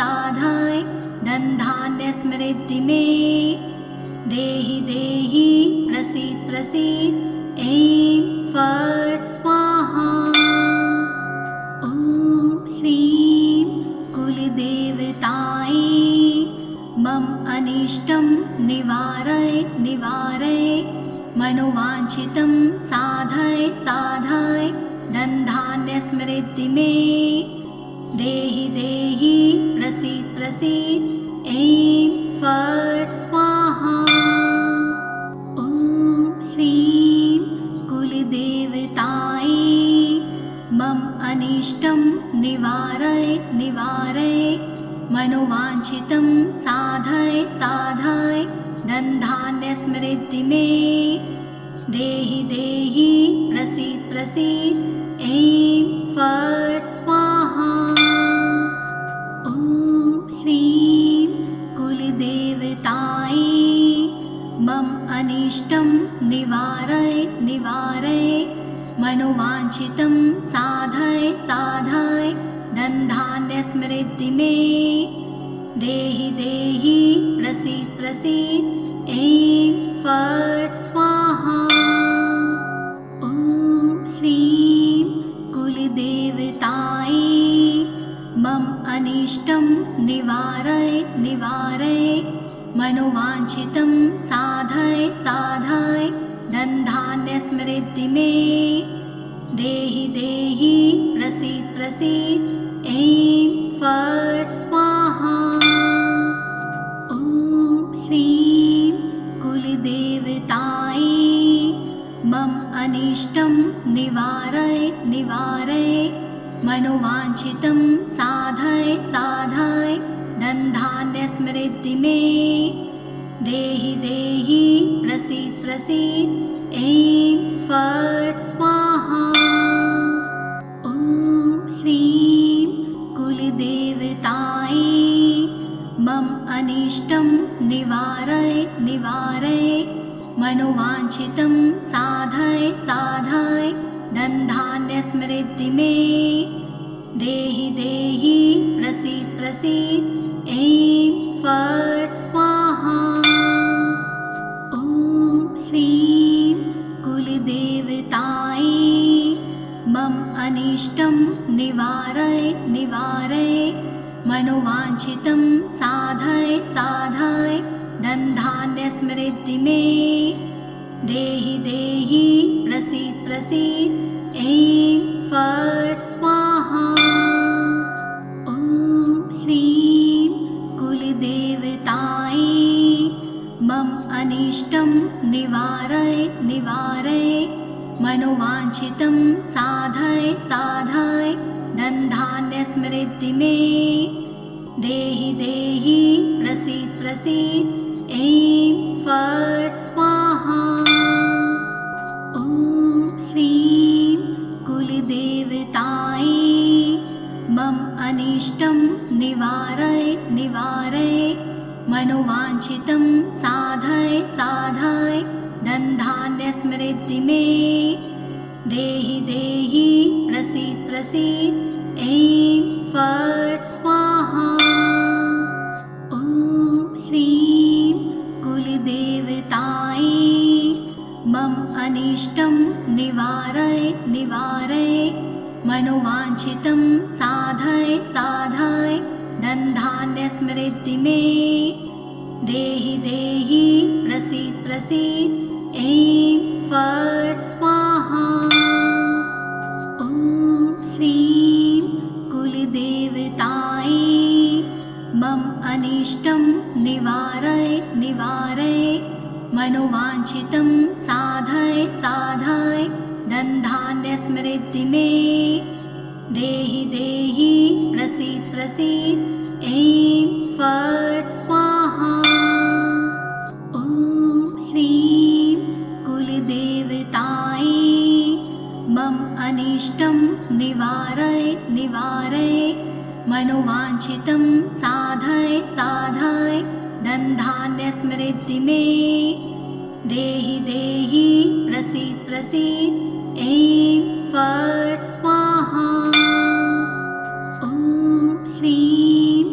साधाय धनधान्य समृद्धि में। देहि देहि प्रसीद प्रसीद ऐं फट् स्वाहा। ॐ ह्रीं कुलदेवतायै मम अनिष्टं निवारय निवारय मनोवांछितं साधय साधय धनधान्य समृद्धि में। देहि देहि प्रसीद प्रसीद ऐं फट् स्वाहा। ॐ ह्रीं कुलदेवतायै मम अनिष्टं निवारय निवारय मनोवांछितं साधय साधय धनधान्य समृद्धि में। देहि देहि प्रसीद प्रसीद ऐं फट् स्वाहा। ॐ ह्रीं कुलदेवतायै मम अनिष्टं निवारय निवारय मनोवांछितं साधय साधय धनधान्य समृद्धि में। देहि देहि प्रसीद प्रसीद ऐं फट् स्वाहा। ॐ ह्रीं कुलदेवतायै मम अनिष्टं निवारय निवारय मनोवांछितं साधय साधय धनधान्य समृद्धि में। देहि देहि प्रसीद प्रसीद ऐं फट् स्वाहा। ॐ ह्रीं कुलदेवतायै मम अनिष्टं निवारय निवारय मनोवांछितं साधय साधय धनधान्य समृद्धि में। देहि देहि प्रसीद प्रसीद ऐं फट् स्वाहा। ॐ ह्रीं कुलदेवतायै मम अनिष्टं निवारय निवारय मनोवांछितं साधय साधय धनधान्य समृद्धि में। देहि देहि प्रसीद प्रसीद ऐं फट् स्वाहा। ॐ ह्रीं कुलदेवतायै मम अनिष्टं निवारय निवारय मनोवांछितं साधय साधय धनधान्य समृद्धि में। देहि देहि प्रसीद प्रसीद ऐं फट् स्वाहा। ॐ ह्रीं कुलदेवतायै मम अनिष्टं निवारय निवारय मनोवांछितं साधय साधय धनधान्य समृद्धि में। देहि देहि प्रसीद प्रसीद ऐं फट् स्वाहा। ॐ ह्रीं कुलदेवतायै मम अनिष्टं निवारय निवारय मनोवांछितं साधय साधय धनधान्य समृद्धि में। देहि देहि प्रसीद प्रसीद ऐं फट् स्वाहा। ॐ ह्रीं कुलदेवतायै मम अनिष्टं निवारय निवारय मनोवांछितं साधय साधय धनधान्य समृद्धि में। देहि देहि प्रसीद प्रसीद ऐं फट् स्वाहा। ॐ ह्रीं कुलदेवतायै मम अनिष्टं निवारय निवारय मनोवांछितं साधय साधय धनधान्य समृद्धि में। देहि देहि प्रसीद प्रसीद ऐं फट् स्वाहा। ॐ ह्रीं कुलदेवतायै मम अनिष्टं निवारय निवारय मनोवांछितं साधय साधय धनधान्य समृद्धि में। देहि देहि प्रसीद प्रसीद ऐं फट् स्वाहा। ॐ ह्रीं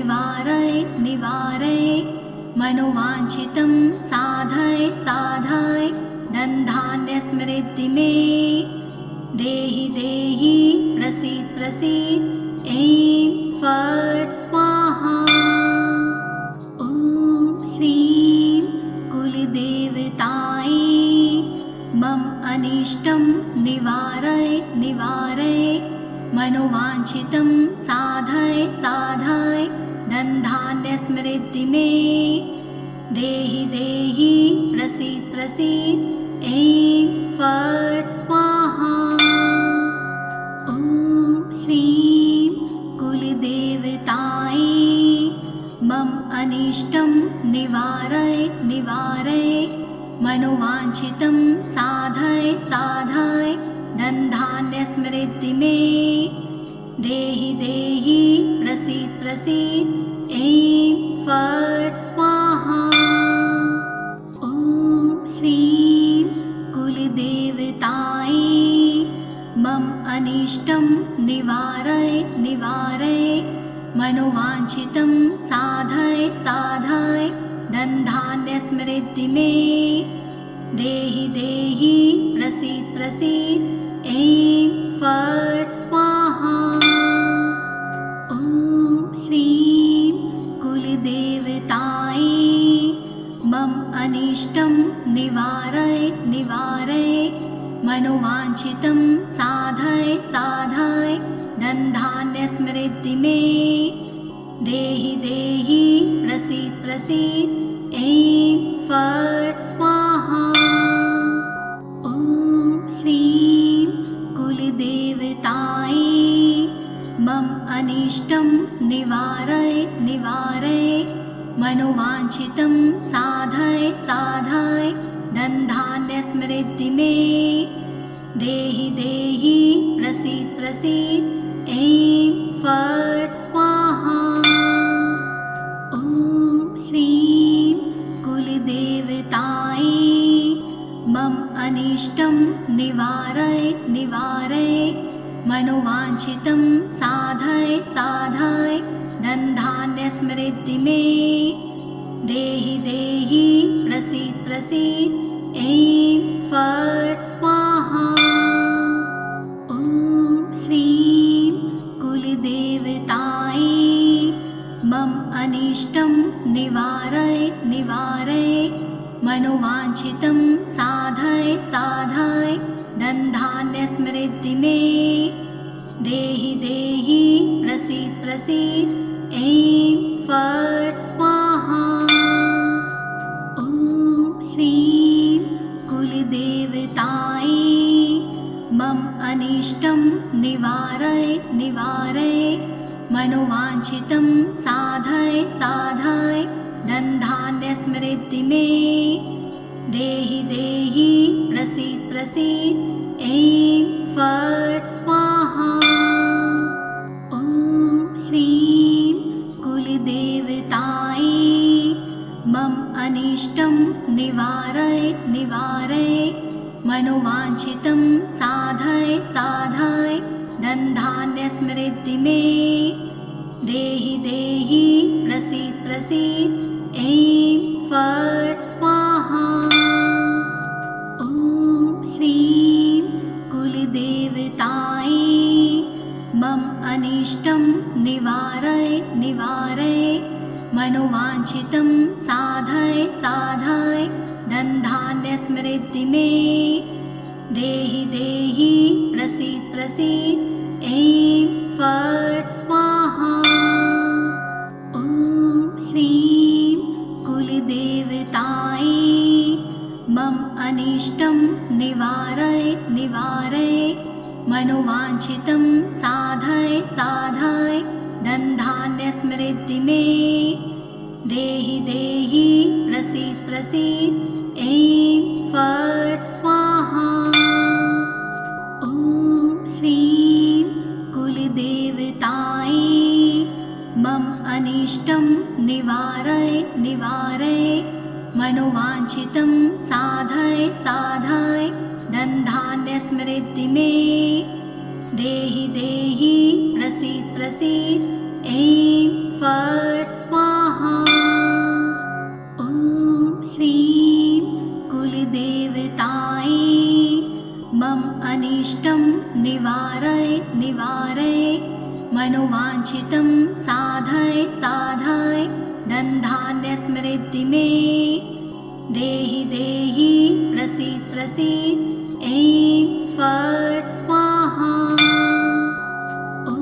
निवारय निवारय मनोवाञ्छितं साधय साधय धनधान्यसमृद्धि मे देहि देहि प्रसीद प्रसीद ऐं फट् स्वाहा। ॐ ह्रीं कुलदेवतायै मम अनिष्टं निवारय निवारय मनोवाञ्छितं साधय साधय धनधान्यसमृद्धि मे देहि देहि प्रसीद प्रसीद ऐं फट् स्वाहा। ॐ ह्रीं कुलदेवतायै मम अनिष्टं निवारय निवारय मनोवाञ्छितं साधय साधय धनधान्यसमृद्धि मे देहि देहि प्रसीद प्रसीद ऐं फट् स्वाहा। ॐ ह्रीं कुलदेवतायै मम अनिष्टं निवारय निवारय मनोवाञ्छितं साधय साधय धनधान्यसमृद्धि मे देहि देहि प्रसीद प्रसीद ऐं फट् स्वाहा। ॐ ह्रीं कुलदेवतायै मम अनिष्टं निवारय निवारय मनोवाञ्छितं साधय साधय धनधान्यसमृद्धि मे देहि देहि प्रसीद प्रसीद ऐं फट् स्वाहा। ॐ ह्रीं कुलदेवतायै मम अनिष्टं निवारय निवारय मनोवाञ्छितं साधय साधय धनधान्यसमृद्धि मे देहि देहि प्रसीद प्रसीद ऐं फट् स्वाहा। ॐ ह्रीं कुलदेवतायै मम अनिष्टं निवारय निवारय मनोवाञ्छितं साधय साधय धनधान्यसमृद्धि मे देहि देहि प्रसीद प्रसीद ऐं फट् स्वाहा। ॐ ह्रीं कुलदेवतायै मम अनिष्टं निवारय निवारय मनोवाञ्छितं साधय साधय धनधान्यसमृद्धि मे देहि देहि प्रसीद प्रसीद ऐं फट् स्वाहा। ॐ ह्रीं कुलदेवतायै मम अनिष्टं निवारय निवारय मनोवाञ्छितं साधय साधय धनधान्यसमृद्धि मे देहि देहि प्रसीद प्रसीद ऐं फट् स्वाहा। ॐ ह्रीं कुलदेवतायै मम अनिष्टं निवारय निवारय मनोवाञ्छितं साधय साधय धनधान्यसमृद्धि मे देहि देहि प्रसीद प्रसीद ऐं फट् स्वाहा। ॐ ह्रीं कुलदेवतायै मम अनिष्टं निवारय निवारय मनोवाञ्छितं साधय साधय धनधान्यसमृद्धि मे देहि देहि प्रसीद प्रसीद ऐं फट् स्वाहा। ॐ ह्रीं कुलदेवतायै मम अनिष्टं निवारय निवारय मनोवाञ्छितं साधय साधय धनधान्यसमृद्धि मे देहि देहि प्रसीद प्रसीद ऐं फट् स्वाहा। ॐ ह्रीं कुलदेवतायै मम अनिष्टं निवारय निवारय मनोवाञ्छितं साधय साधय धनधान्यसमृद्धि मे देहि देहि प्रसीद प्रसीद ऐं फट् स्वाहा। ॐ ह्रीं कुलदेवतायै मम अनिष्टं निवारय निवारय मनोवाञ्छितं साधय साधय धनधान्यसमृद्धि मे देहि देहि प्रसीद प्रसीद ऐं फट् स्वाहा। ॐ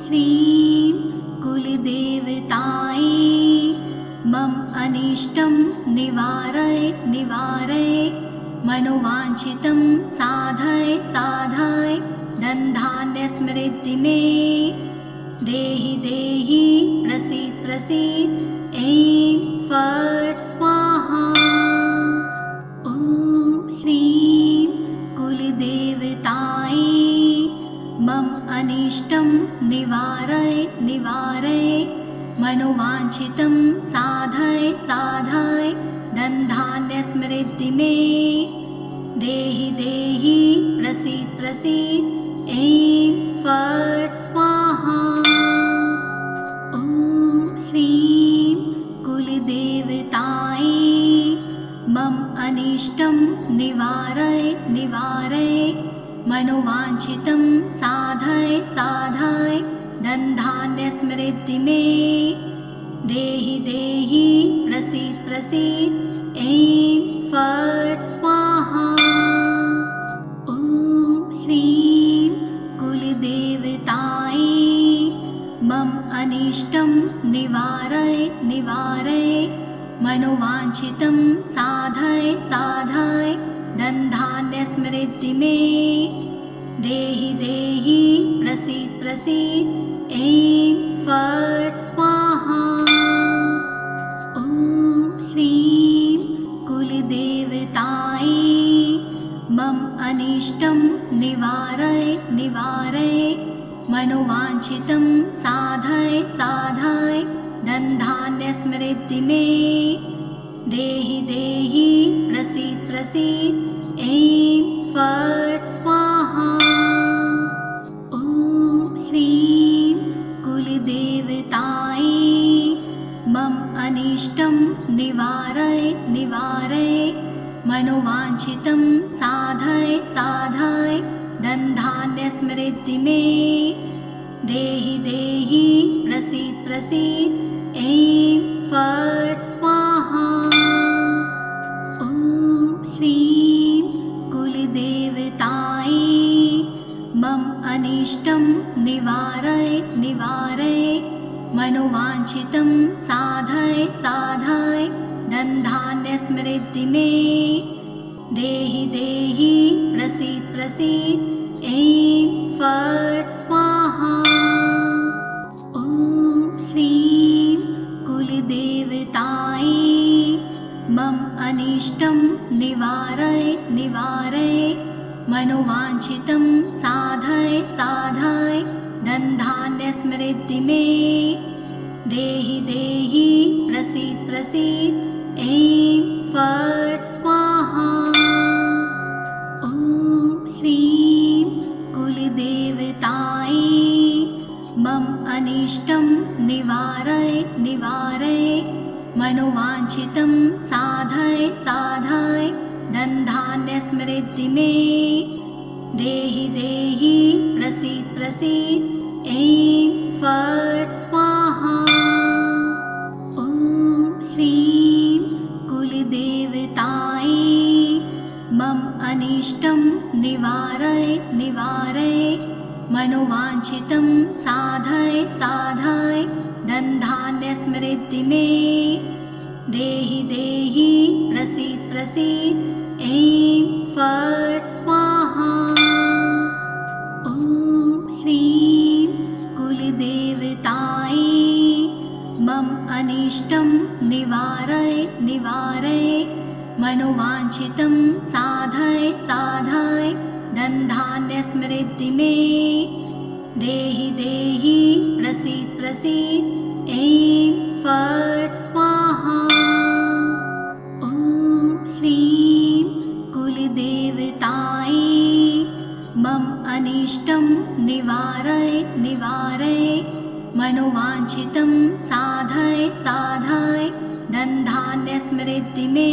ह्रीं कुलदेवतायै मम अनिष्टं निवारय निवारय मनोवाञ्छितं साधय साधय धनधान्यसमृद्धि मे देहि देहि प्रसीद प्रसीद ऐं फट् स्वाहा। ॐ ह्रीं कुलदेवतायै मम अनिष्टं निवारय निवारय मनोवाञ्छितं साधय साधय धनधान्यसमृद्धि मे देहि देहि प्रसीद प्रसीद ऐं फट् स्वाहा। ॐ ह्रीं कुलदेवतायै मम अनिष्टं निवारय निवारय मनोवाञ्छितं साधय साधय धनधान्यसमृद्धि मे देहि देहि प्रसीद प्रसीद ऐं फट् स्वाहा। ॐ ह्रीं कुलदेवतायै मम अनिष्टं निवारय निवारय मनोवाञ्छितं साधय साधय धनधान्यसमृद्धि मे देहि देहि प्रसीद प्रसीद ऐं फट् स्वाहा। ॐ ह्रीं कुलदेवतायै मम अनिष्टं निवारय निवारय मनोवाञ्छितं साधय साधय धनधान्यसमृद्धि मे देहि देहि प्रसीद प्रसीद ऐं फट् स्वाहा। ॐ ह्रीं कुलदेवतायै मम अनिष्टं निवारय निवारय मनोवाञ्छितं साधय साधय धनधान्यसमृद्धि मे देहि देहि प्रसीद प्रसीद ऐं फट् स्वाहा। ॐ ह्रीं कुलदेवतायै मम अनिष्टं निवारय निवारय मनोवाञ्छितं साधय साधय धनधान्यसमृद्धि मे देहि देहि प्रसीद प्रसीद ऐं फट् स्वाहा। ॐ ह्रीं कुलदेवतायै मम अनिष्टं निवारय निवारय मनोवाञ्छितं साधय साधय धनधान्यसमृद्धि मे देहि देहि प्रसीद प्रसीद ऐं फट् स्वाहा। ॐ ह्रीं कुलदेवतायै मम अनिष्टं निवारय निवारय मनोवाञ्छितं साधय साधय धनधान्यसमृद्धि मे देहि देहि प्रसीद प्रसीद ऐं फट् स्वाहा। ॐ ह्रीं कुलदेवतायै मम अनिष्टं निवारय निवारय मनोवाञ्छितं साधय साधय धनधान्यसमृद्धि मे देहि देहि प्रसीद प्रसीद ऐं फट् स्वाहा। ॐ ह्रीं कुलदेवतायै मम अनिष्टं निवारय निवारय मनोवाञ्छितं साधय साधय धनधान्यसमृद्धि मे देहि देहि प्रसीद प्रसीद ऐं फट् स्वाहा। ॐ ह्रीं कुलदेवतायै मम अनिष्टं निवारय निवारय मनोवाञ्छितं साधय साधय धनधान्यस्मृति मे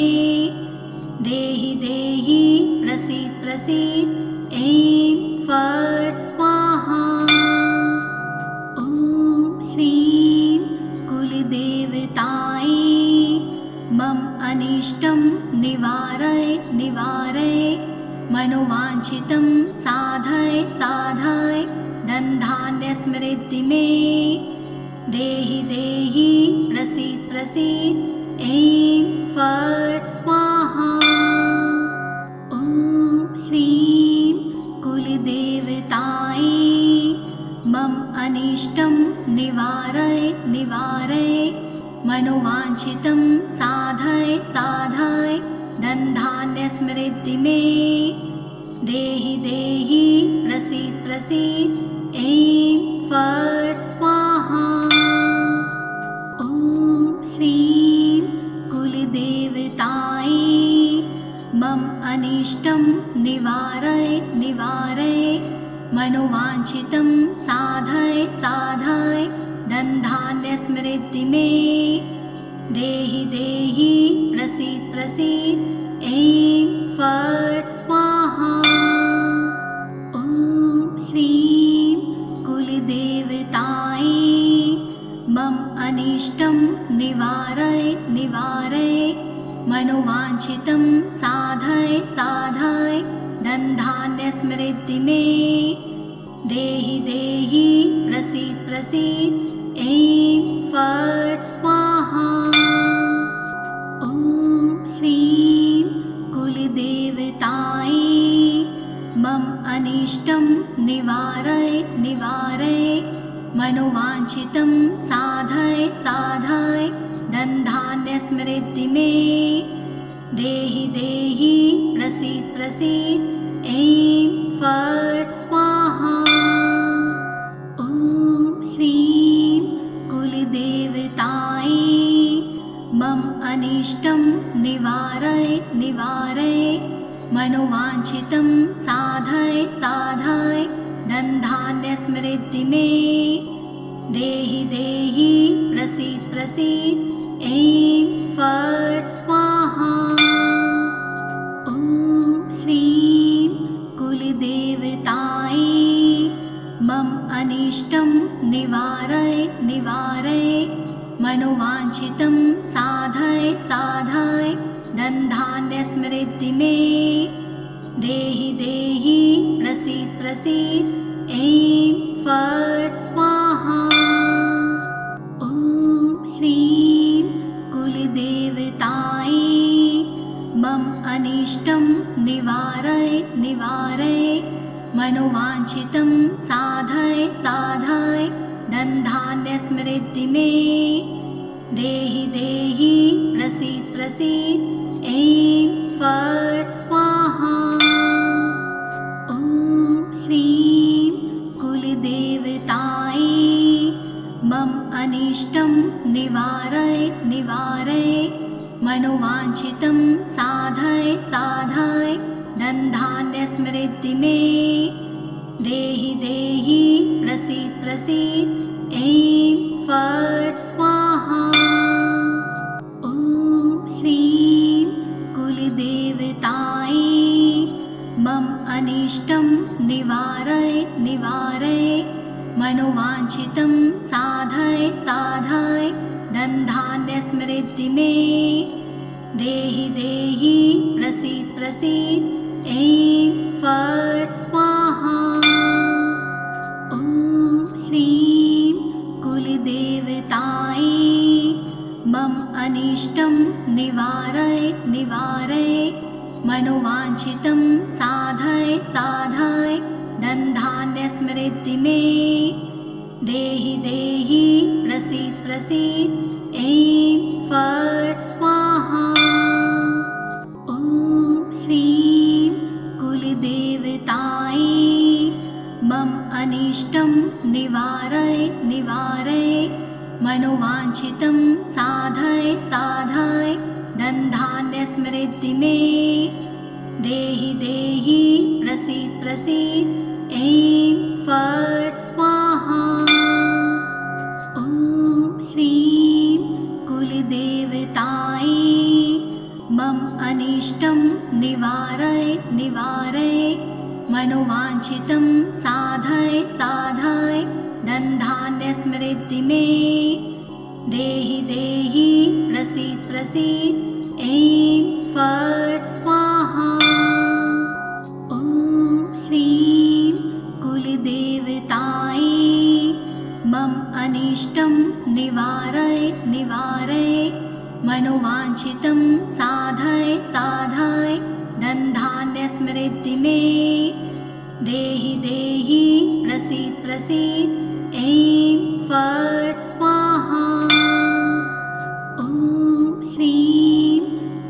देहि देहि प्रसीद प्रसीद ऐं फट् स्वाहा। ॐ ह्रीं कुलदेवतायै मम अनिष्टं निवारय निवारय मनोवाञ्छितं साधय साधय धनधान्यस्मृति मे देहि देहि प्रसीद प्रसीद ऐं फट् स्वाहा। ॐ ह्रीं कुलदेवतायै मम अनिष्टं निवारय निवारय मनोवाञ्छितं साधय साधय धनधान्यस्मृति मे देहि देहि प्रसीद प्रसीद ऐं फट् स्वाहा। ॐ ह्रीं कुलदेवतायै मम अनिष्टं निवारय निवारय मनोवाञ्छितं साधय साधय धनधान्यस्मृति मे देहि देहि प्रसीद प्रसीद ऐं फट् स्वाहा। ॐ ह्रीं कुलदेवतायै मम अनिष्टं निवारय निवारय मनोवाञ्छितं साधय साधय धनधान्यस्मृति मे देहि देहि प्रसीद प्रसीद ऐं फट् स्वाहा। ॐ ह्रीं कुलदेवतायै मम अनिष्टं निवारय निवारय मनोवाञ्छितं साधय साधय धनधान्यस्मृति मे देहि देहि प्रसीद प्रसीद ऐं फट् स्वाहा। ॐ ह्रीं कुलदेवतायै मम अनिष्टं निवारय निवारय मनोवाञ्छितं साधय साधय धनधान्यस्मृति मे देहि देहि प्रसीद प्रसीद ऐं फट् स्वाहा। ॐ ह्रीं कुलदेवतायै मम अनिष्टं निवारय निवारय मनोवाञ्छितं साधय साधय धनधान्यस्मृति मे देहि देहि प्रसीद प्रसीद ऐं फट् स्वाहा। ॐ ह्रीं कुलदेवतायै मम अनिष्टं निवारय निवारय मनोवाञ्छितं साधय साधय धनधान्यस्मृति मे देहि देहि प्रसीद प्रसीद ऐं फट् स्वाहा। ॐ ह्रीं कुलदेवतायै मम अनिष्टं निवारय निवारय मनोवाञ्छितं साधय साधय धनधान्यस्मृति मे देहि देहि प्रसीद प्रसीद ऐं फट् स्वाहा। ॐ ह्रीं कुलदेवतायै मम अनिष्टं निवारय निवारय मनोवाञ्छितं साधय साधय धनधान्यस्मृति मे देहि देहि प्रसीद प्रसीद ऐं फट् स्वाहा। ॐ ह्रीं कुलदेवतायै मम अनिष्टं निवारय निवारय मनोवाञ्छितं साधय साधय धनधान्यस्मृति मे देहि देहि प्रसीद प्रसीद ऐं फट् स्वाहा। ॐ ह्रीं कुलदेवतायै मम अनिष्टं निवारय निवारय मनोवाञ्छितं साधय साधय धनधान्यस्मृति मे देहि देहि प्रसीद प्रसीद ऐं फट् स्वाहा। ॐ निवारय निवारय मनोवाञ्छितं साधय साधय धनधान्यसमृद्धि मे देहि देहि प्रसीद प्रसीद ऐं फट् स्वाहा। ॐ ह्रीं कुलदेवतायै मम अनिष्टं निवारय निवारय मनोवाञ्छितं साधय साधय धनधान्यसमृद्धि मे देहि देहि प्रसीद प्रसीद ऐं फट् स्वाहा। ॐ ह्रीं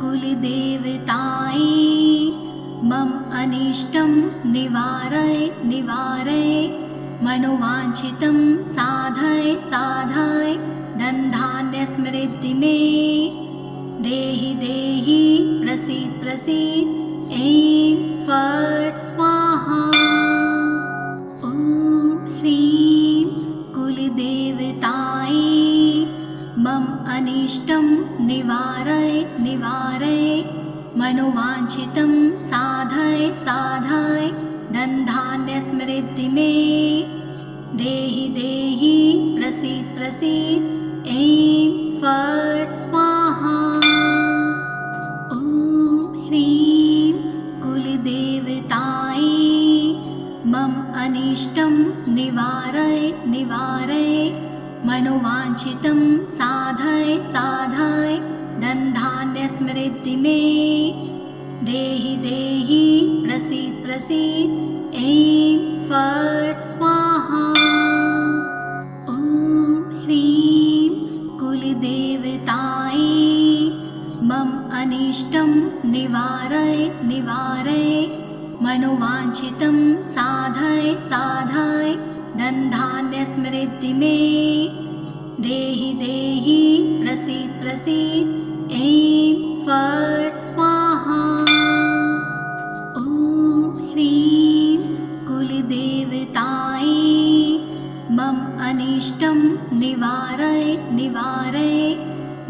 कुलदेवतायै मम अनिष्टं निवारय निवारय मनोवाञ्छितं साधय साधय धनधान्यसमृद्धि मे देहि देहि प्रसीद प्रसीद ऐं फट् स्वाहा। ॐ ह्रीं कुलदेवतायै मम अनिष्टं निवारय निवारय मनोवाञ्छितं साधय साधय धनधान्यसमृद्धि मे देहि देहि प्रसीद प्रसीद ऐं फट् स्वाहा। ॐ ह्रीं कुलदेवतायै मम अनिष्टं निवारय निवारय मनोवाञ्छितं साधय साधय धनधान्यसमृद्धि मे देहि देहि प्रसीद प्रसीद ऐं फट् स्वाहा। ॐ ह्रीं कुलदेवतायै मम अनिष्टं निवारय निवारय मनोवाञ्छितं साधय साधय धनधान्यसमृद्धि मे देहि देहि प्रसीद प्रसीद ऐं फट् स्वाहा। ॐ ह्रीं कुलदेवतायै मम अनिष्टं निवारय निवारय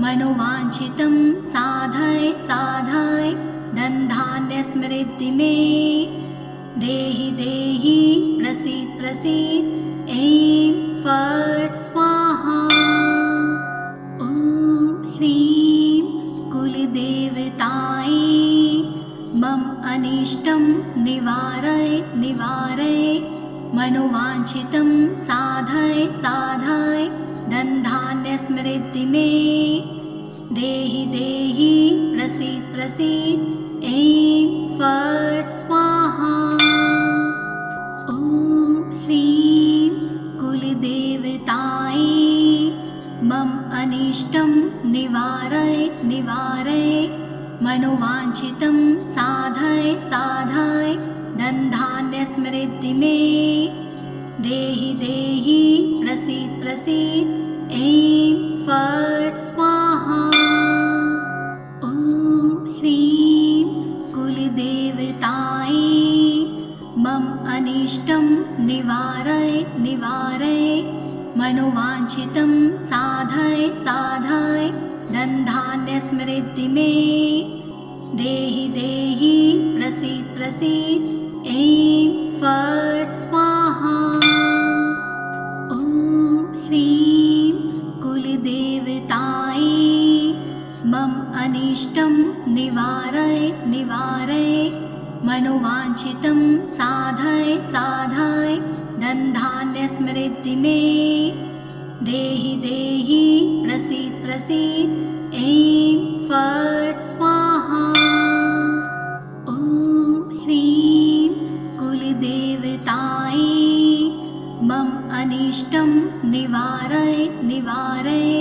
मनोवाञ्छितं साधय साधय धनधान्यसमृद्धि मे देहि देहि प्रसीद प्रसीद ऐं फट् स्वाहा। ॐ ह्रीं कुलदेवतायै मम अनिष्टं निवारय निवारय मनोवाञ्छितं साधय साधय धनधान्यसमृद्धि मे देहि देहि प्रसीद प्रसीद ऐं फट् स्वाहा। ॐ ह्रीं कुलदेवतायै मम अनिष्टं निवारय निवारय मनोवाञ्छितं साधय साधय धनधान्यसमृद्धि मे देहि देहि प्रसीद प्रसीद ऐं फट् स्वाहा। ॐ ह्रीं कुलदेवतायै मम अनिष्टं निवारय निवारय मनोवाञ्छितं साधय साधय धनधान्यसमृद्धि मे देहि देहि प्रसीद प्रसीद ऐं फट् स्वाहा। ॐ ह्रीं कुलदेवतायै मम अनिष्टं निवारय निवारय मनोवाञ्छितं साधय साधय धनधान्यसमृद्धि मे देहि देहि प्रसीद प्रसीद ऐं फट् स्वाहा। ॐ ह्रीं कुलदेवतायै मम अनिष्टं निवारय निवारय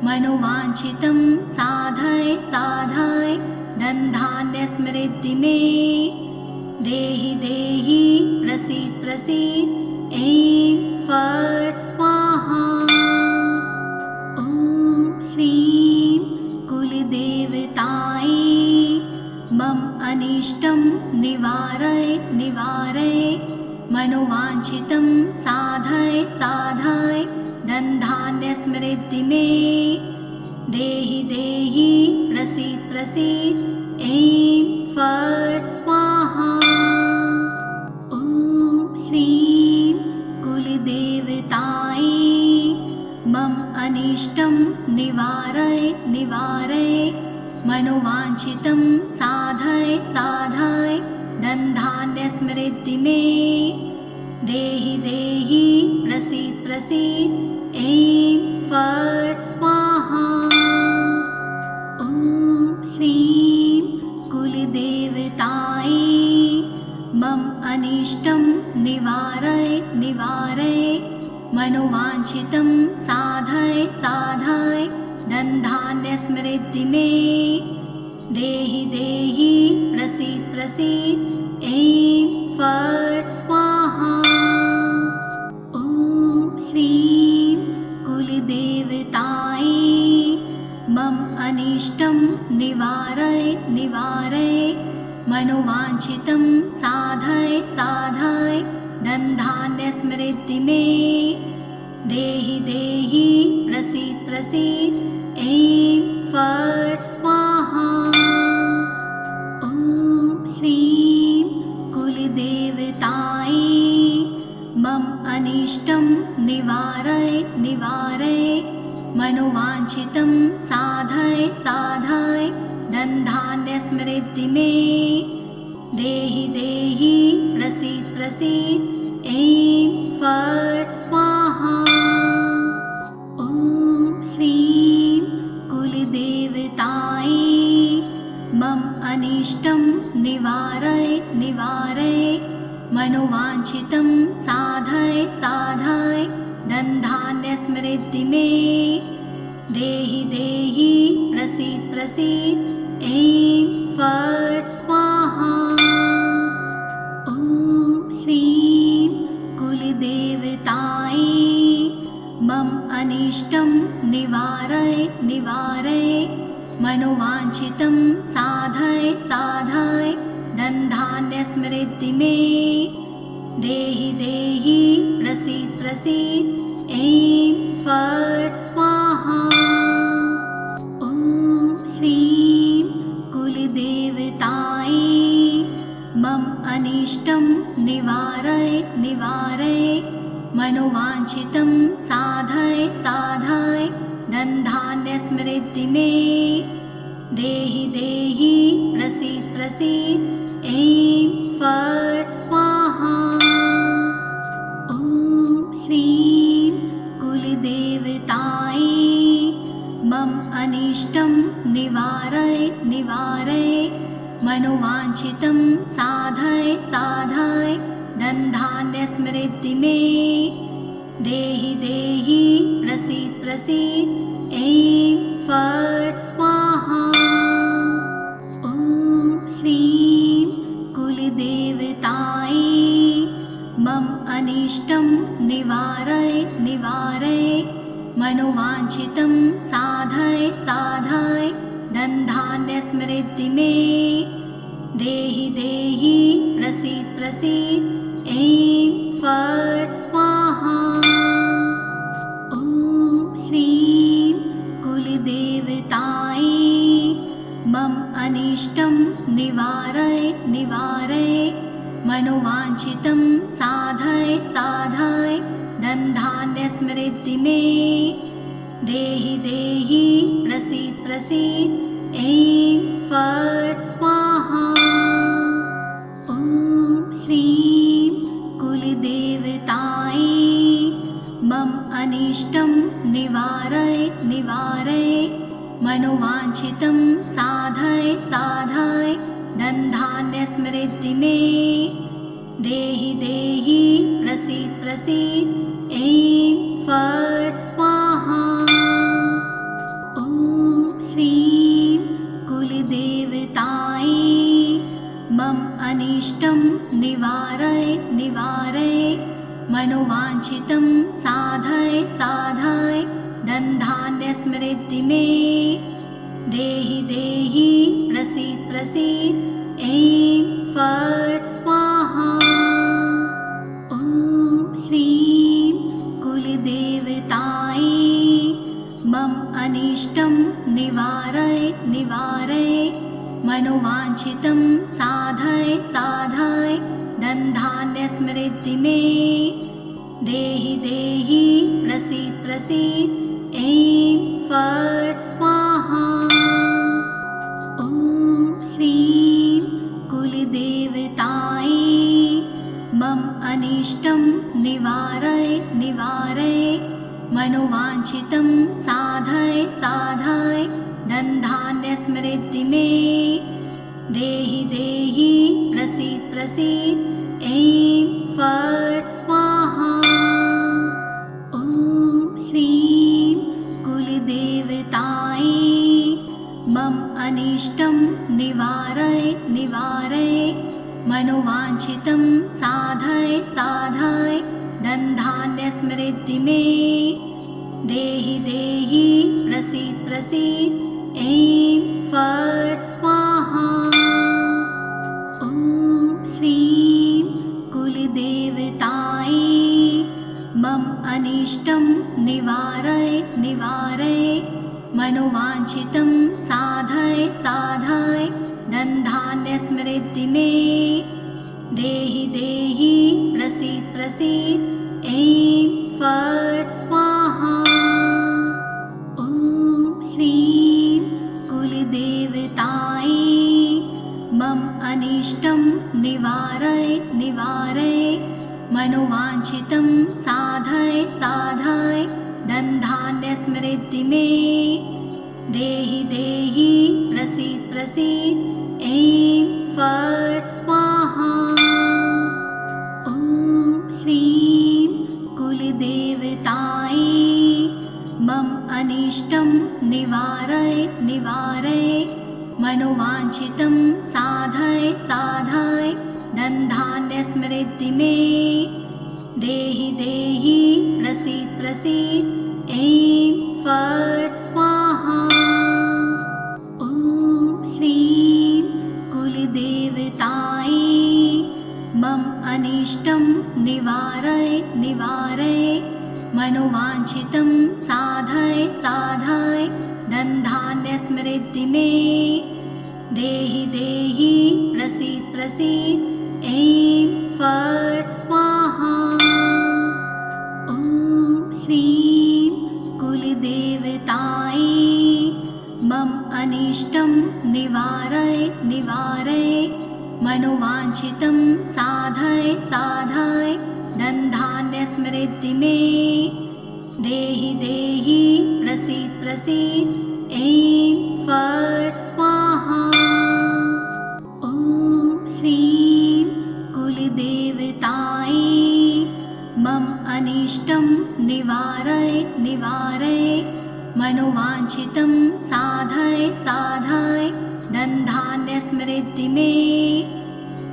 मनोवाञ्छितं साधय साधय धनधान्यसमृद्धि मे देहि देहि प्रसीद प्रसीद ऐं फट् स्वाहा। ॐ ह्रीं कुलदेवतायै मम अनिष्टं निवारय निवारय मनोवाञ्छितं साधय साधय धनधान्यसमृद्धि मे देहि देहि प्रसीद प्रसीद ऐं फट् स्वाहा। ॐ ह्रीं कुलदेवतायै मम अनिष्टं निवारय निवारय मनोवाञ्छितं साधय साधय धनधान्यसमृद्धि मे देहि देहि प्रसीद प्रसीद ऐं फट् स्वाहा। ॐ ह्रीं कुलदेवतायै मम अनिष्टं निवारय निवारय मनोवाञ्छितं साधय साधय धनधान्यसमृद्धि मे देहि देहि प्रसीद प्रसीद ऐं फट् स्वाहा। ॐ ह्रीं कुलदेवतायै मम अनिष्टं निवारय निवारय मनोवाञ्छितं साधय साधय धनधान्यसमृद्धि मे देहि देहि प्रसीद प्रसीद ऐं फट् स्वाहा। ॐ ह्रीं कुलदेवतायै मम अनिष्टं निवारय निवारय मनोवाञ्छितं साधय साधय धनधान्यसमृद्धि मे देहि देहि प्रसीद प्रसीद ऐं फट् स्वाहा। ॐ ह्रीं कुलदेवतायै मम अनिष्टं निवारय निवारय मनोवाञ्छितं साधय साधय धनधान्यसमृद्धि मे देहि देहि प्रसीद प्रसीद ऐं फट् स्वाहा। ॐ ह्रीं कुलदेवतायै मम अनिष्टं निवारय निवारय मनोवाञ्छितं साधय साधय धनधान्यसमृद्धि मे देहि देहि प्रसीद प्रसीद ऐं फट् स्वाहा। ॐ ह्रीं कुलदेवतायै मम अनिष्टं निवारय निवारय मनोवाञ्छितं साधय साधय धनधान्यसमृद्धि मे देहि देहि प्रसीद प्रसीद ऐं फट् स्वाहा। ॐ ह्रीं कुलदेवतायै मम अनिष्टं निवारय निवारय मनोवाञ्छितं साधय साधय धनधान्यसमृद्धि मे देहि देहि प्रसीद प्रसीद ऐं फट् स्वाहा। ॐ ह्रीं कुलदेवतायै मम अनिष्टं निवारय निवारय मनोवाञ्छितं साधय साधय धनधान्यसमृद्धि मे देहि देहि प्रसीद प्रसीद ऐं फट् स्वाहा। ॐ ह्रीं कुलदेवतायै मम अनिष्टं निवारय निवारय मनोवाञ्छितं साधय साधय धनधान्यसमृद्धि मे देहि देहि प्रसीद प्रसीद ऐं फट् स्वाहा। ॐ ह्रीं कुलदेवतायै मम अनिष्टं निवारय निवारय मनोवाञ्छितं साधय साधय धनधान्यसमृद्धि मे देहि देहि प्रसीद प्रसीद ऐं फट् स्वाहा। ॐ ह्रीं कुलदेवतायै मम अनिष्टं निवारय निवारय मनोवाञ्छितं साधय साधय धनधान्यसमृद्धि मे देहि देहि प्रसीद प्रसीद ऐं फट् स्वाहा। ॐ ह्रीं कुलदेवतायै मम अनिष्टं निवारय निवारय मनोवाञ्छितं साधय साधय धनधान्यसमृद्धि मे देहि देहि प्रसीद प्रसीद ऐं फट् स्वाहा। ॐ ह्रीं कुलदेवतायै मम अनिष्टं निवारय निवारय मनोवाञ्छितं साधय साधय धनधान्यसमृद्धि मे देहि देहि प्रसीद प्रसीद ऐं फट् स्वाहा। ॐ ह्रीं कुलदेवतायै मम अनिष्टं निवारय निवारय मनोवाञ्छितं साधय साधय धनधान्यसमृद्धि मे देहि देहि प्रसीद प्रसीद ऐं फट् स्वाहा। ॐ ह्रीं कुलदेवतायै मम अनिष्टं निवारय निवारय मनोवाञ्छितं साधय साधय धनधान्यसमृद्धि मे देहि देहि प्रसीद प्रसीद ऐं फट् स्वाहा। ॐ ह्रीं कुलदेवतायै मम अनिष्टं निवारय निवारय मनोवाञ्छितं साधय साधय धनधान्यसमृद्धि मे देहि देहि प्रसीद प्रसीद ऐं फट् स्वाहा। ॐ ह्रीं कुलदेवतायै मम अनिष्टं निवारय निवारय मनोवाञ्छितं साधय साधय धनधान्यसमृद्धि मे देहि देहि प्रसीद प्रसीद ऐं फट् स्वाहा। ॐ ह्रीं कुलदेवतायै मम अनिष्टं निवारय निवारय मनोवाञ्छितं साधय साधय धनधान्यसमृद्धि मे देहि देहि प्रसीद प्रसीद ऐं फट् स्वाहा। ॐ ह्रीं कुलदेवतायै मम अनिष्टं निवारय निवारय मनोवाञ्छितं साधय साधय धनधान्यसमृद्धि मे देहि देहि प्रसीद प्रसीद ऐं फट् स्वाहा। ॐ ह्रीं कुलदेवतायै मम अनिष्टं निवारय निवारय मनोवाञ्छितं साधय साधय धनधान्यसमृद्धि मे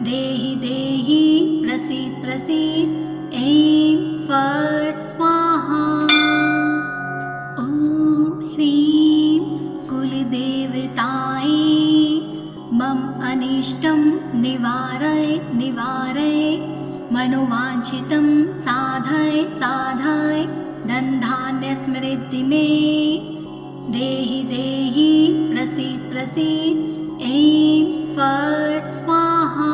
देहि देहि प्रसीद प्रसीद ऐं फट् स्वाहा। ॐ ह्रीं कुलदेवतायै मम अनिष्टं निवारय निवारय मनोवाञ्छितं साधय साधय धनधान्यसमृद्धि मे देहि देहि प्रसीद प्रसीद ऐं फट् स्वाहा।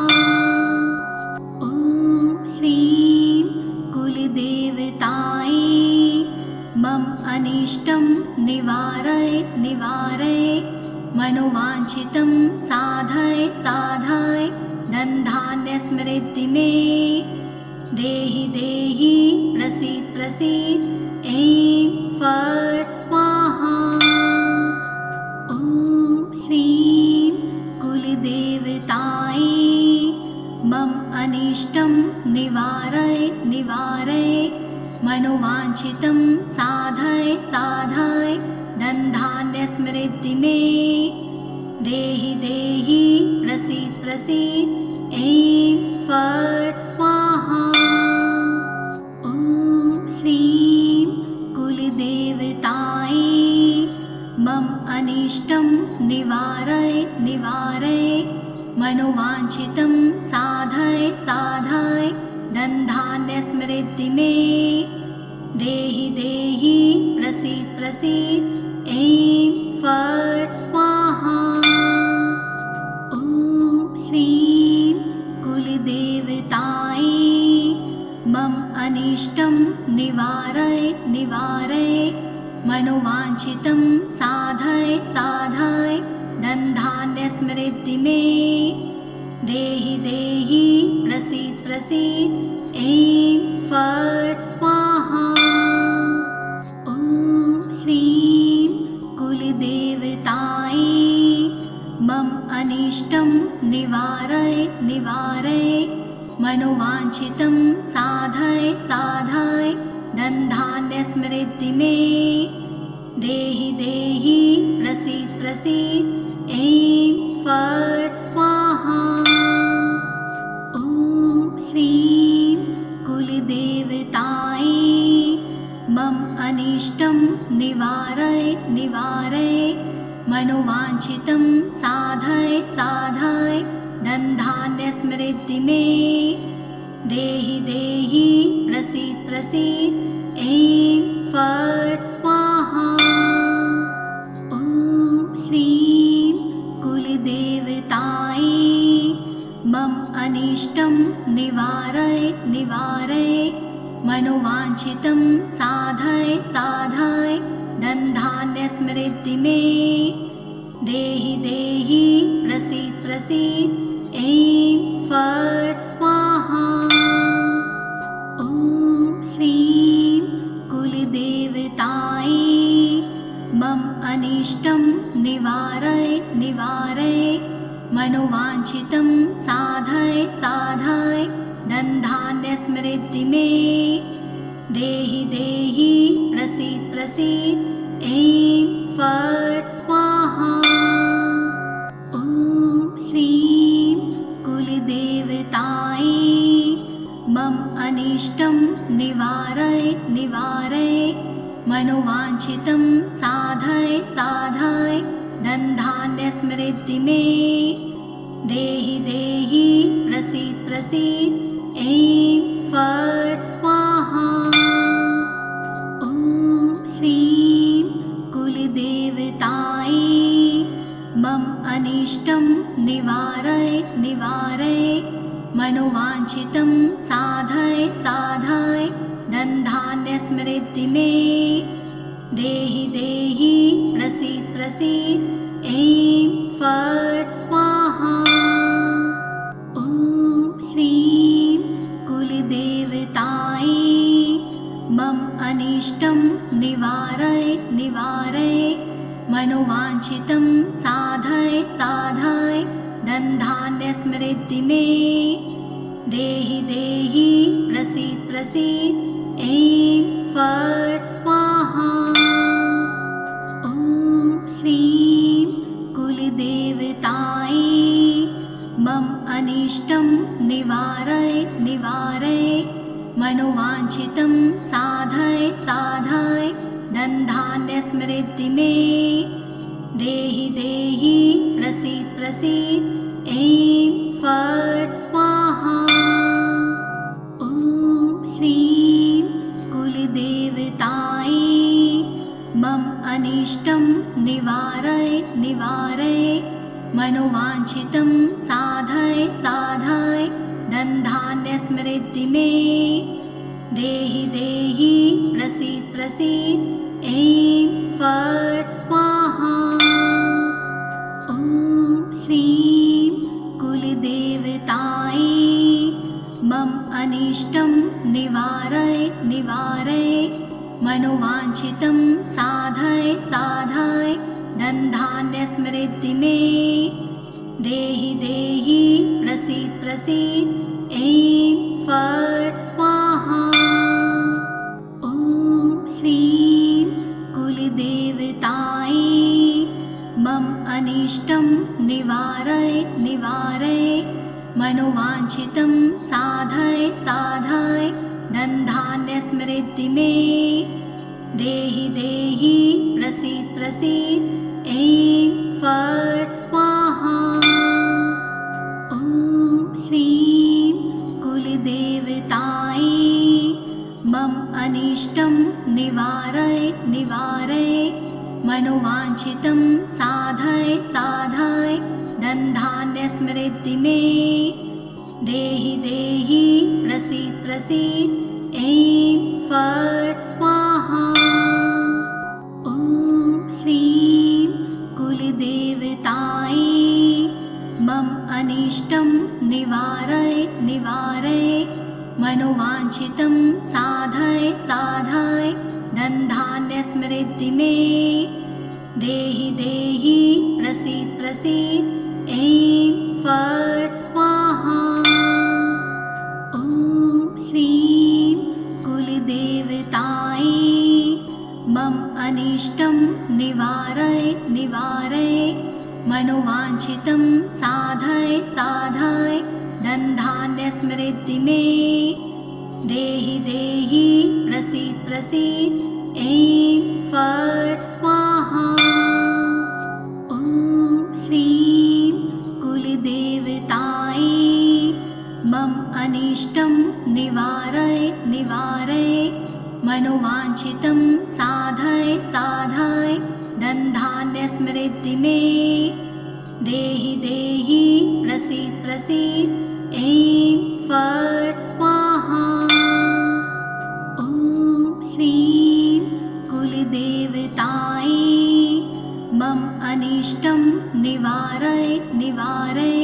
ॐ ह्रीं कुलदेवतायै मम अनिष्टं निवारय निवारय मनोवाञ्छितं साधय साधय धनधान्यसमृद्धि मे देहि देहि प्रसीद प्रसीद ऐं फट् स्वाहा। ॐ ह्रीं कुलदेवतायै मम अनिष्टं निवारय निवारय मनोवाञ्छितं साधय साधय धनधान्यसमृद्धि मे देहि देहि प्रसीद प्रसीद ऐं फट् स्वाहा। ॐ ह्रीं कुलदेवतायै मम अनिष्टं निवारय निवारय मनोवाञ्छितं साधय साधय धनधान्यसमृद्धि मे देहि देहि प्रसीद प्रसीद ऐं फट् स्वाहा। ॐ अनिष्टं निवारय निवारय मनोवाञ्छितं साधय साधय धनधान्यस्मृद्धि मे देहि देहि प्रसीद प्रसीद ऐं फट् स्वाहा। ॐ ह्रीं कुलदेवतायै मम अनिष्टं निवारय निवारय मनोवाञ्छितं साधय साधय धनधान्यस्मृद्धि मे देहि देहि प्रसीद प्रसीद ऐं फट् स्वाहा। ॐ ह्रीं कुलदेवतायै मम अनिष्टं निवारय निवारय मनोवाञ्छितं साधय साधय धनधान्यस्मृद्धि मे देहि देहि प्रसीद प्रसीद ऐं फट् स्वाहा। ॐ ह्रीं कुलदेवतायै मम अनिष्टं निवारय निवारय मनोवाञ्छितं साधय साधय धनधान्यस्मृद्धि मे देहि देहि प्रसीद प्रसीद ऐं फट् स्वाहा। ॐ ह्रीं कुलदेवतायै मम अनिष्टं निवारय निवारय मनोवाञ्छितं साधय साधय धनधान्यस्मृद्धि मे देहि देहि प्रसीद प्रसीद ऐं फट् स्वाहा। ॐ ह्रीं कुलदेवतायै मम अनिष्टं निवारय निवारय मनोवाञ्छितं साधय साधय धनधान्यस्मृद्धि मे देहि देहि प्रसीद प्रसीद ऐं फट् स्वाहा। ॐ ह्रीं कुलदेवतायै मम अनिष्टं निवारय निवारय मनोवाञ्छितं साधय साधय धनधान्यस्मृद्धि मे देहि देहि प्रसीद प्रसीद ऐं फट् स्वाहा। ॐ ह्रीं कुलदेवतायै मम अनिष्टं निवारय निवारय मनोवाञ्छितं साधय साधय धनधान्यस्मृद्धि मे देहि देहि प्रसीद प्रसीद ऐं फट् स्वाहा। ॐ ह्रीं कुलदेवतायै मम अनिष्टं निवारय निवारय मनोवाञ्छितं साधय साधय धनधान्यस्मृद्धि मे देहि देहि प्रसीद प्रसीद ऐं फट् स्वाहा। ॐ ह्रीं कुलदेवतायै मम अनिष्टं निवारय निवारय मनोवाञ्छितं साधय साधय धनधान्यस्मृद्धि मे देहि देहि प्रसीद प्रसीद ऐं फट् स्वाहा। ॐ ह्रीं कुलदेवतायै मम अनिष्टं निवारय निवारय मनोवाञ्छितं साधय साधय धनधान्यस्मृद्धि मे देहि देहि प्रसीद प्रसीद ऐं फट् स्वाहा। ॐ ह्रीं कुलदेवतायै मम अनिष्टं निवारय निवारय मनोवाञ्छितं साधय साधय धनधान्यस्मृद्धि मे देहि देहि प्रसीद प्रसीद ऐं फट् स्वाहा। ॐ ह्रीं कुलदेवतायै मम अनिष्टं निवारय निवारय मनोवाञ्छितं साधय साधय धनधान्यस्मृद्धि मे देहि देहि प्रसीद प्रसीद ऐं फट् स्वाहा। ॐ ह्रीं कुलदेवतायै मम अनिष्टं निवारय निवारय मनोवाञ्छितं साधय साधय धनधान्यसमृद्धि मे देहि देहि प्रसीद प्रसीद। ऐं फट् स्वाहा। ॐ ह्रीं कुलदेवतायै मम अनिष्टं निवारय निवारय मनोवाञ्छितं साधय साधय धनधान्यसमृद्धि मे देहि देहि प्रसीद प्रसीद। ऐं फट् स्वाहा। ॐ ह्रीं कुलदेवतायै मम अनिष्टं निवारय निवारय मनोवाञ्छितं साधय साधय धनधान्यसमृद्धि मे देहि देहि प्रसीद प्रसीद। ऐं फट् स्वाहा। ॐ ह्रीं कुलदेवतायै मम अनिष्टं निवारय निवारय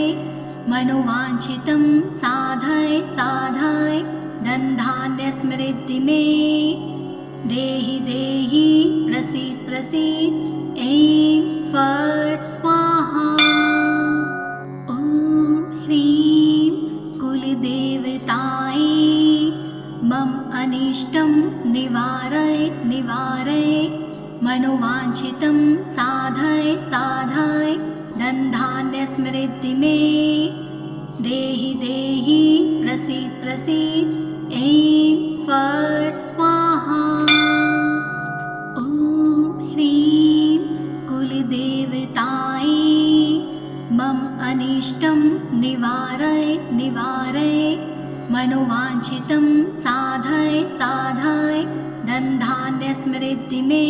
मनोवाञ्छितं साधय साधय धनधान्यसमृद्धि मे देहि देहि प्रसीद प्रसीद। ऐं फट् स्वाहा। ॐ ह्रीं कुलदेवतायै मम अनिष्टं निवारय निवारय मनोवाञ्छितं साधय साधय धनधान्यसमृद्धि मे देहि देहि प्रसीद प्रसीद। ऐं फट् स्वाहा। ॐ ह्रीं कुलदेवतायै मम अनिष्टं निवारय निवारय मनोवाञ्छितं साधय साधय धनधान्यसमृद्धि मे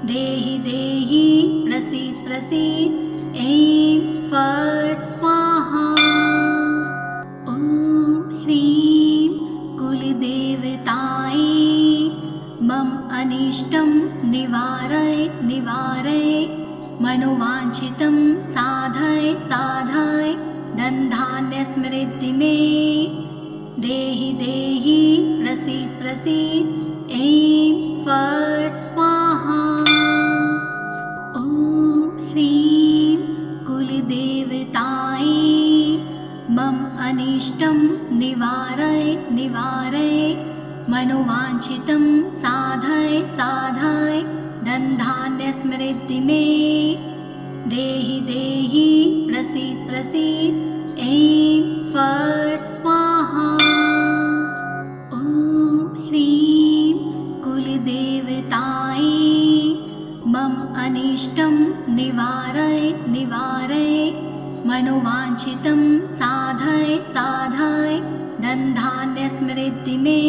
देहि देहि प्रसीद प्रसीद। ऐं फट् स्वाहा। ॐ ह्रीं कुलदेवतायै मम अनिष्टं निवारय निवारय मनोवाञ्छितं साधय साधय धनधान्यसमृद्धि मे देहि देहि प्रसीद प्रसीद। ऐं फट् स्वाहा। ॐ ह्रीं कुलदेवतायै मम अनिष्टं निवारय निवारय मनोवाञ्छितं साधय साधय धनधान्यसमृद्धि मे देहि देहि प्रसीद प्रसीद। ऐं फट् स्वाहा। ॐ ह्रीं कुलदेवतायै मम अनिष्टं निवारय निवारय मनोवाञ्छितं साधय साधय धनधान्यसमृद्धि मे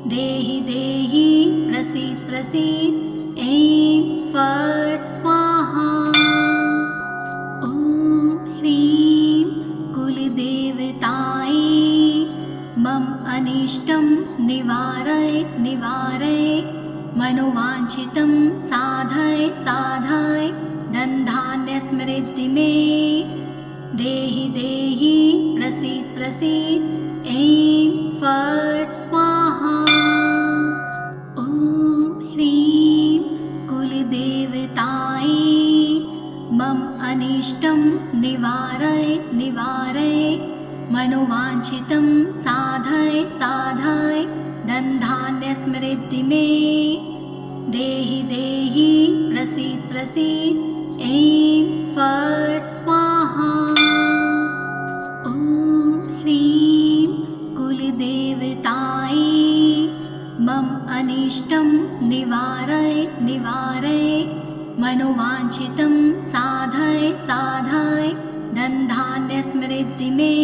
देहि देहि प्रसीद प्रसीद। ऐं फट् स्वाहा। ॐ ह्रीं कुलदेवतायै मम अनिष्टं निवारय निवारय मनोवाञ्छितं साधय साधय धनधान्यसमृद्धि मे देहि देहि प्रसीद प्रसीद। ऐं फट् स्वाहा। ॐ ह्रीं कुलदेवतायै मम अनिष्टं निवारय निवारय मनोवाञ्छितं साधय साधय धनधान्यसमृद्धि मे देहि देहि प्रसीद प्रसीद। ऐं फट् स्वाहा। ॐ ह्रीं कुलदेवतायै मम अनिष्टं निवारय निवारय मनोवाञ्छितं साधय साधय धनधान्यसमृद्धि मे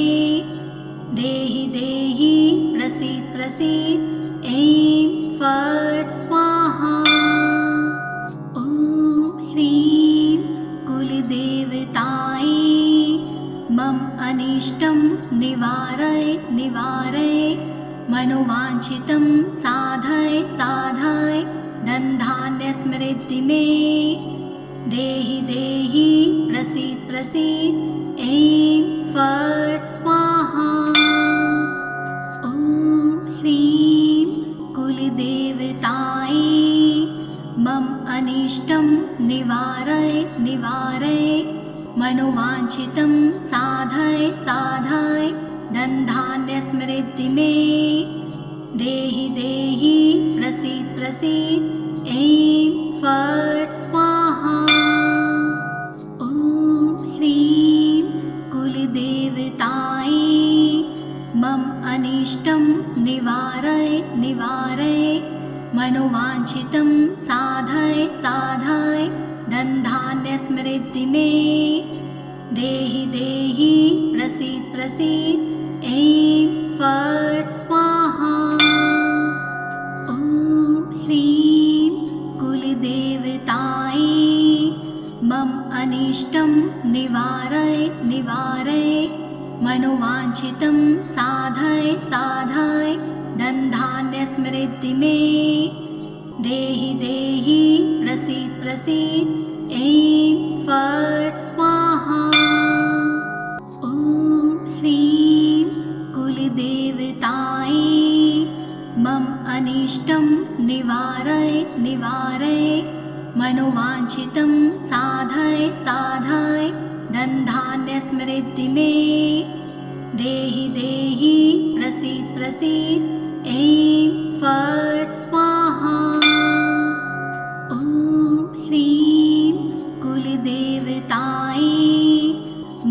देहि देहि प्रसीद प्रसीद। ऐं फट् स्वाहा। ॐ ह्रीं कुलदेवतायै मम अनिष्टं निवारय निवारय मनोवाञ्छितं साधय साधय धनधान्यसमृद्धि मे देहि देहि प्रसीद प्रसीद ऐं फट् स्वाहा। ॐ ह्रीं कुलदेवतायै मम अनिष्टं निवारय निवारय मनोवाञ्छितं साधय साधय धनधान्यसमृद्धि मे देहि देहि प्रसीद प्रसीद ऐं फट् स्वाहा। ॐ ह्रीं कुलदेवतायै मम अनिष्टं निवारय निवारय मनोवाञ्छितं साधय साधय धनधान्यसमृद्धि मे देहि देहि प्रसीद प्रसीद ऐं फट् स्वाहा। ॐ ह्रीं कुलदेवतायै मम अनिष्टं निवारय निवारय मनोवाञ्छितं साधय साधय धनधान्यसमृद्धि मे देहि देहि प्रसीद प्रसीद ऐं फट् स्वाहा। ॐ ह्रीं कुलदेवतायै मम अनिष्टं निवारय निवारय मनोवाञ्छितं साधय साधय धनधान्यसमृद्धि मे देहि देहि प्रसीद प्रसीद ऐं फट् स्वाहा। ॐ ह्रीं कुलदेवतायै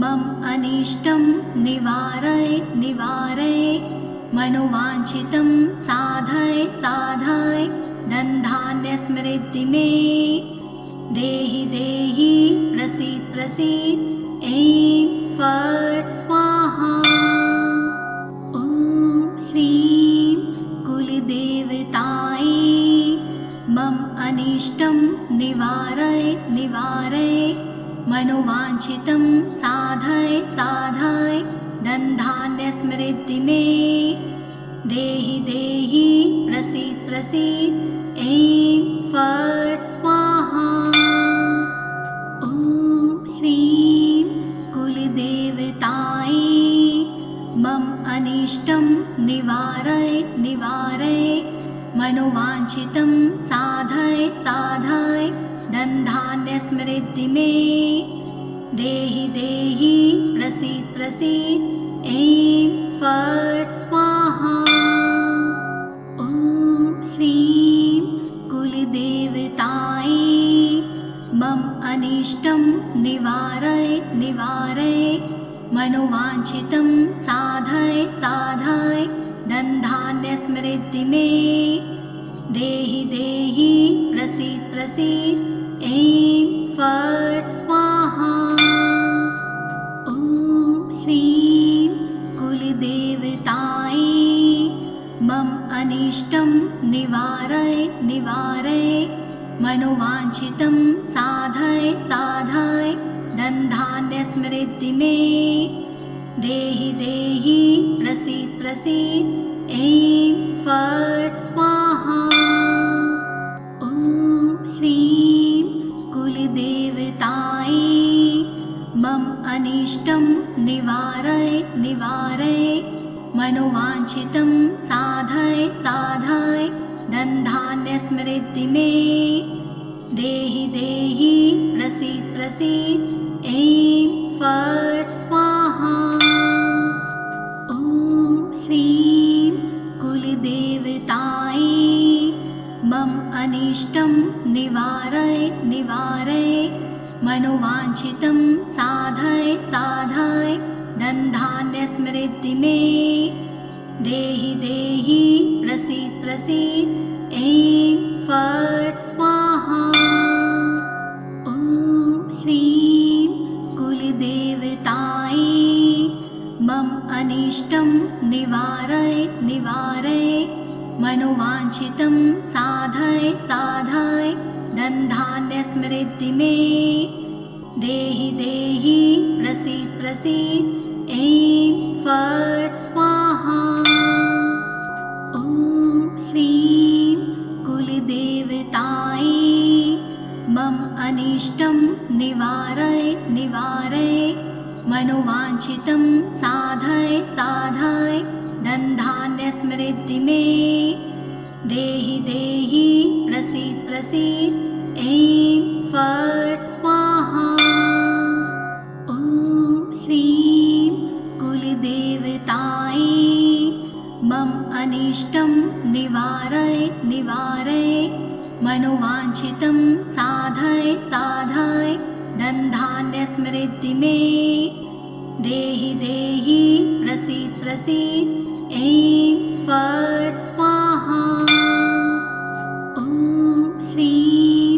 मम अनिष्टं निवारय निवारय मनोवाञ्छितं साधय साधय धनधान्यसमृद्धि मे देहि देहि प्रसीद प्रसीद ऐं फट् स्वाहा। ॐ ह्रीं कुलदेवतायै मम अनिष्टं निवारय निवारय मनोवाञ्छितं साधय साधय धनधान्यसमृद्धि मे देहि देहि प्रसीद प्रसीद ऐं फट् स्वाहा। ॐ ह्रीं कुलदेवतायै मम अनिष्टं निवारय निवारय मनोवाञ्छितं साधय साधय धनधान्यसमृद्धि मे देहि देहि प्रसीद प्रसीद ऐं फट् स्वाहा। ॐ ह्रीं कुलदेवतायै मम अनिष्टं निवारय निवारय मनोवाञ्छितं साधय साधय धनधान्यसमृद्धि मे देहि देहि प्रसीद प्रसीद ऐं फट् स्वाहा। ॐ ह्रीं कुलदेवतायै मम अनिष्टं निवारय निवारय मनोवाञ्छितं साधय साधय धनधान्यसमृद्धि मे देहि देहि प्रसीद प्रसीद ऐं फट् स्वाहा। ॐ ह्रीं कुलदेवतायै मम अनिष्टं निवारय निवारय मनोवाञ्छितं साधय साधय धनधान्यसमृद्धि मे देहि देहि प्रसीद प्रसीद ऐं फट् स्वाहा। ॐ ह्रीं कुलदेवतायै मम अनिष्टं निवारय निवारय मनोवाञ्छितं साधय साधय धनधान्यसमृद्धि मे देहि देहि प्रसीद प्रसीद ऐं फट् स्वाहा। ॐ ह्रीं कुलदेवतायै मम अनिष्टं निवारय निवारय मनोवाञ्छितं साधय साधय धनधान्यसमृद्धि मे देहि देहि प्रसीद प्रसीद ऐं फट् स्वाहा। अनिष्टं निवारय निवारय मनोवाञ्छितं साधय साधय धनधान्यसमृद्धि मे देहि देहि प्रसीद प्रसीद ऐं फट् स्वाहा। ॐ ह्रीं कुलदेवतायै मम अनिष्टं निवारय निवारय मनोवाञ्छितं साधय साधय धनधान्यसमृद्धि मे देहि देहि प्रसीद प्रसीद ऐं फट् स्वाहा। ॐ ह्रीं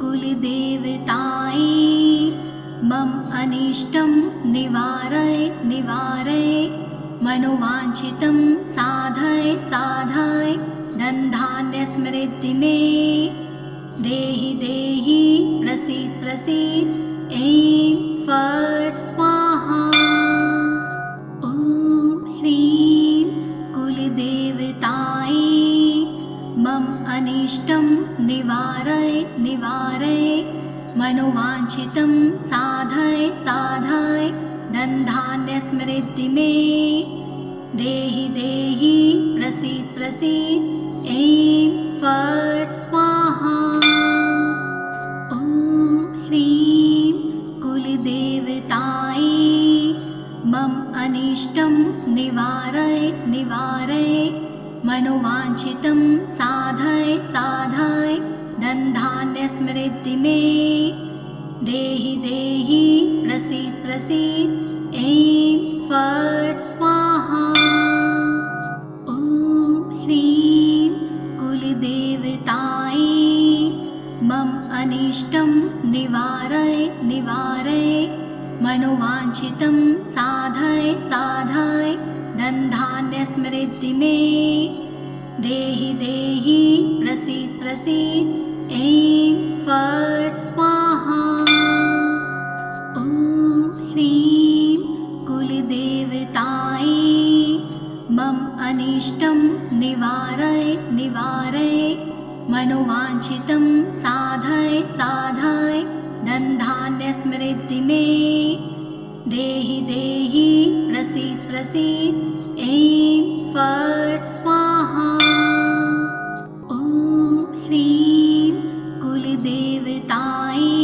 कुलदेवतायै मम अनिष्टं निवारय निवारय मनोवाञ्छितं साधय साधय धनधान्यसमृद्धि मे देहि देहि प्रसीद प्रसीद ऐं फट् स्वाहा। ॐ ह्रीं कुलदेवतायै मम अनिष्टं निवारय निवारय मनोवाञ्छितं साधय साधय धनधान्यसमृद्धि मे देहि देहि प्रसीद प्रसीद ऐं फट् स्वाहा। ॐ ह्रीं कुलदेवतायै मम अनिष्टं निवारय निवारय मनोवाञ्छितं साधय साधय धनधान्यसमृद्धि मे देहि देहि प्रसीद प्रसीद ऐं फट् स्वाहा। ॐ ह्रीं कुलदेवतायै मम अनिष्टं निवारय निवारय मनोवाञ्छितं साधय साधय धनधान्यसमृद्धि मे देहि देहि प्रसीद प्रसीद ऐं फट् स्वाहा। ॐ ह्रीं कुलदेवतायै मम अनिष्टं निवारय निवारय मनोवाञ्छितं साधय साधय धनधान्यसमृद्धि मे देहि देहि प्रसीद प्रसीद ऐं फट् स्वाहा। ॐ ह्रीं कुलदेवतायै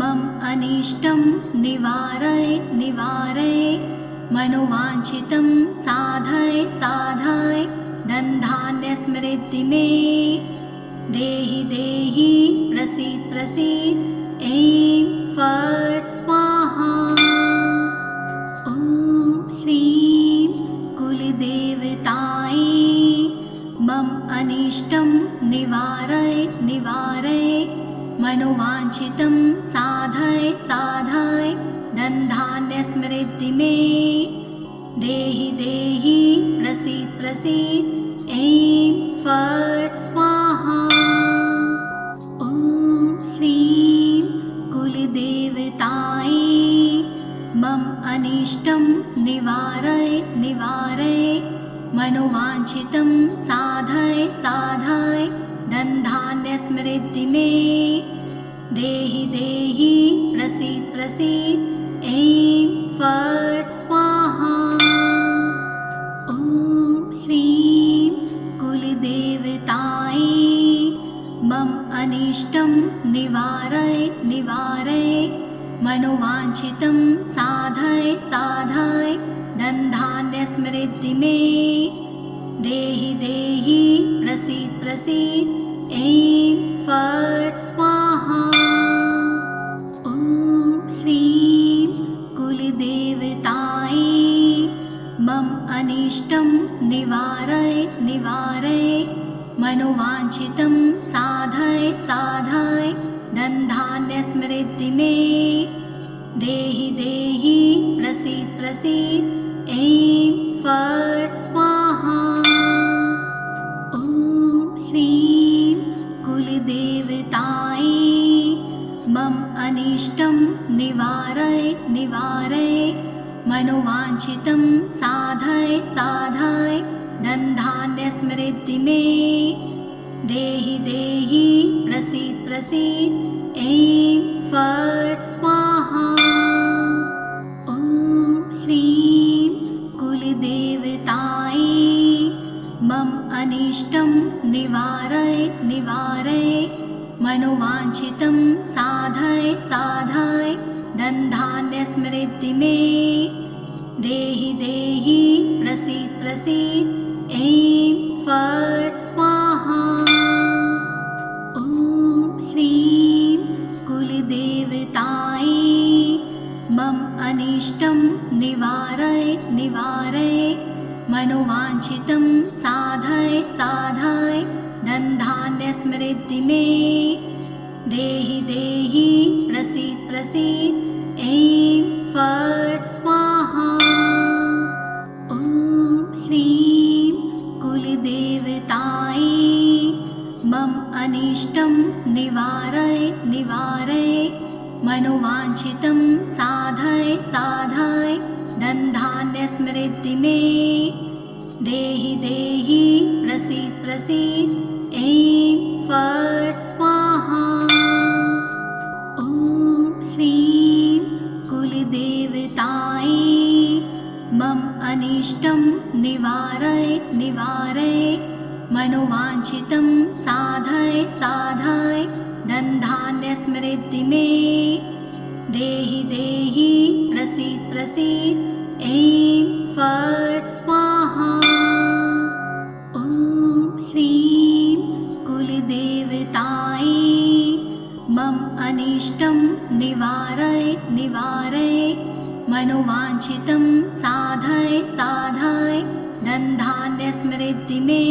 मम अनिष्टं निवारय निवारय मनोवाञ्छितं साधय साधय धनधान्यसमृद्धि मे देहि देहि प्रसीद प्रसीद ऐं फट् स्वाहा। ॐ ह्रीं कुलदेवतायै मम अनिष्टं निवारय निवारय मनोवाञ्छितं साधय साधय धनधान्यसमृद्धि मे देहि देहि प्रसीद प्रसीद ऐं फट् स्वाहा। ॐ ह्रीं कुलदेवतायै मम अनिष्टं निवारय निवारय मनोवाञ्छितं साधय साधय धनधान्यसमृद्धि मे देहि देहि प्रसीद प्रसीद ऐं फट् स्वाहा। ॐ ह्रीं कुलदेवतायै मम अनिष्टं निवारय निवारय मनोवाञ्छितं साधय साधय धनधान्यसमृद्धि मे देहि देहि प्रसीद प्रसीद ऐं फट् स्वाहा। ॐ ह्रीं कुलदेवतायै मम अनिष्टं निवारय निवारय मनोवाञ्छितं साधय साधय धनधान्यसमृद्धि मे देहि देहि प्रसीद प्रसीद ऐं फट् स्वाहा। ॐ ह्रीं कुलदेवतायै मम अनिष्टं निवारय निवारय मनोवाञ्छितं साधय साधय धनधान्यसमृद्धि मे देहि देहि प्रसीद प्रसीद ऐं फट् स्वाहा। ॐ ह्रीं कुलदेवतायै मम अनिष्टं निवारय निवारय मनोवाञ्छितं साधय साधय धनधान्यसमृद्धि मे देहि देहि प्रसीद प्रसीद। ऐं फट् स्वाहा। ॐ ह्रीं कुलदेवतायै मम अनिष्टं निवारय निवारय मनोवाञ्छितं साधय साधय धनधान्यसमृद्धि मे देहि देहि प्रसीद प्रसीद। ऐं फट् स्वाहा। ॐ ह्रीं कुलदेवतायै मम अनिष्टं निवारय निवारय मनोवाञ्छितं साधय साधय धनधान्यसमृद्धि मे देहि देहि प्रसीद प्रसीद। ऐं फट् स्वाहा। ॐ ह्रीं कुलदेवतायै मम अनिष्टं निवारय निवारय मनोवाञ्छितं साधय साधय धनधान्यसमृद्धि मे देहि देहि प्रसीद प्रसीद। ऐं फट् स्वाहा। ॐ ह्रीं कुलदेवतायै मम अनिष्टं निवारय निवारय मनोवाञ्छितं साधय साधय धनधान्यसमृद्धि मे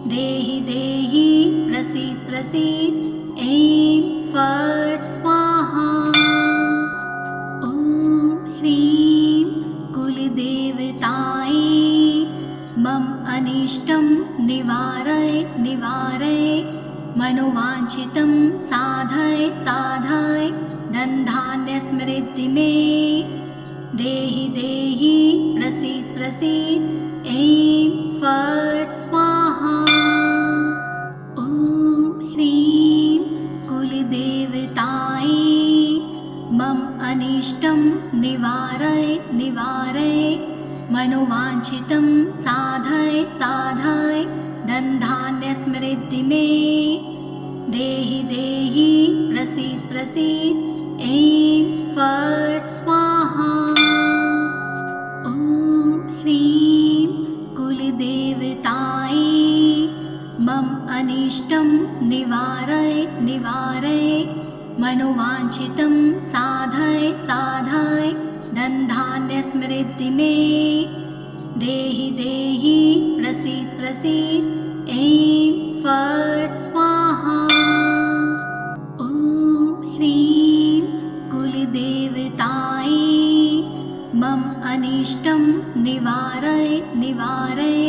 देहि देहि प्रसीद प्रसीद। ऐं फट् स्वाहा। ॐ ह्रीं कुलदेवतायै मम अनिष्टं निवारय निवारय मनोवाञ्छितं साधय साधय धनधान्यसमृद्धि मे देहि देहि प्रसीद प्रसीद। ऐं फट् स्वाहा। ॐ ह्रीं कुलदेवतायै मम अनिष्टं निवारय निवारय मनोवाञ्छितं साधय साधय धनधान्यसमृद्धि मे देहि देहि प्रसीद प्रसीद। ऐं फट् स्वाहा। ॐ ह्रीं कुलदेवतायै मम अनिष्टं निवारय निवारय मनोवाञ्छितं साधय साधय धनधान्यसमृद्धि मे देहि देहि प्रसीद प्रसीद। ऐं फट् स्वाहा। ॐ ह्रीं कुलदेवतायै मम अनिष्टं निवारय निवारय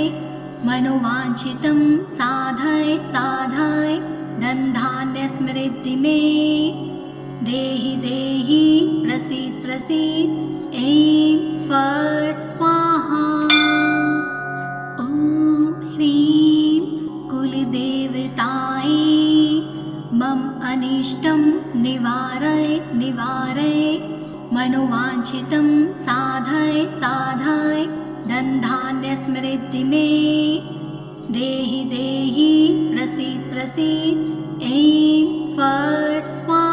मनोवाञ्छितं साधय साधय धनधान्यसमृद्धि मे देहि देहि प्रसीद प्रसीद। ऐं फट् स्वाहा। ॐ ह्रीं कुलदेवतायै मम अनिष्टं निवारय निवारय मनोवाञ्छितं साधय साधय धनधान्यसमृद्धि मे देहि देहि प्रसीद प्रसीद। ऐं फट् स्वाहा।